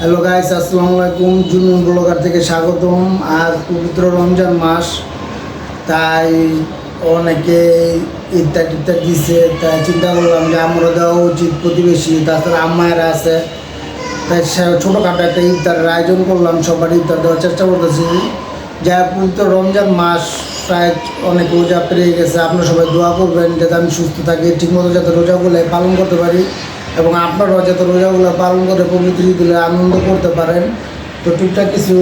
Hello guys, আসসালামু আলাইকুম। জুনুন blogger থেকে স্বাগতম। আজ পবিত্র রমজান মাস, তাই অনেকে ইফতার টিফতার দিচ্ছে, তাই চিন্তা করলাম যে আমরা দেওয়া উচিত। প্রতিবেশী তাছাড়া আম্মায়েরা আছে, তাই ছোটোখাটো একটা ইফতারের আয়োজন করলাম। সবার ইফতার দেওয়ার চেষ্টা করতেছি। যা পবিত্র রমজান মাস প্রায় অনেক রোজা পেরিয়ে গেছে। আপনারা সবাই দোয়া করবেন যাতে আমি সুস্থ থাকি, ঠিকমতো যাতে রোজাগুলো পালন করতে পারি এবং আপনারাও যাতে রোজাগুলো পালন করে পবিত্র ঈদুল আনন্দ করতে পারেন। তো টুকটাক কিছু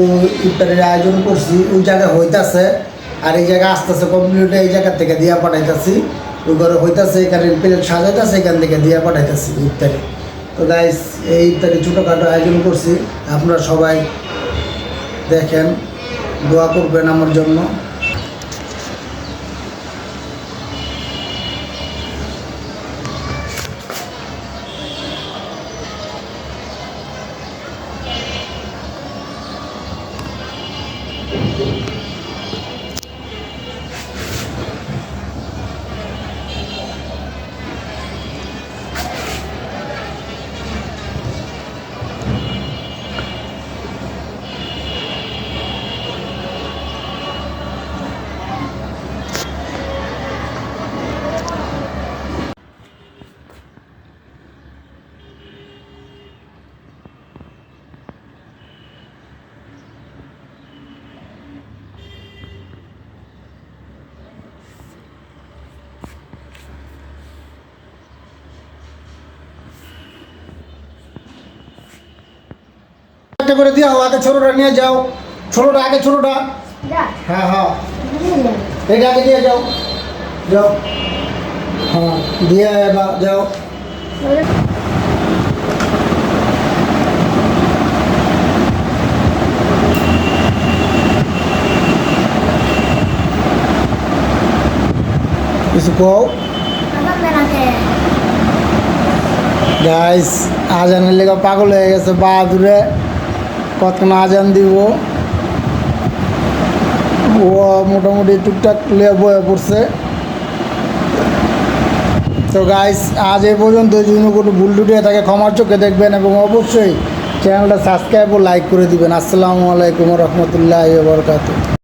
ইফতারের আয়োজন করছি, ওই জায়গায় হইতাছে। আর এই জায়গায় আসতেছে কমপ্লিট, এই জায়গার থেকে দিয়া পাঠাইতেছি। ওই ঘরে হইতাছে, এখানে প্লেট সাজাইতেছে, এখান থেকে দিয়া পাঠাইতেছি ইফতারি। তো গাইস, এই ইফতারি ছোটোখাটো আয়োজন করছি। আপনারা সবাই দেখেন, দোয়া করবেন আমার জন্য। করে দিয়া আগে ছোটটা নিয়ে যাও, ছোটটা আগে, ছোটটা। হ্যাঁ হ্যাঁ, এটা আগে দিয়ে যাও, যাও। হ্যাঁ, দিয়ে এবার যাও। কিছু কও গাইস। আজানের লেগে পাগল হয়ে গেছে বাহাদুরে, কতক্ষণ আজান দিব। ও মোটামুটি টুকটাক লিয়ে বয়ে পড়ছে। তো গাইস, আজ এই পর্যন্ত। যদি কোনো ভুল টুটিয়ে থাকে ক্ষমার চোখে দেখবেন এবং অবশ্যই চ্যানেলটা সাবস্ক্রাইব ও লাইক করে দিবেন। আসসালামু আলাইকুম রহমতুল্লাহি ওয়া বারাকাতুহু।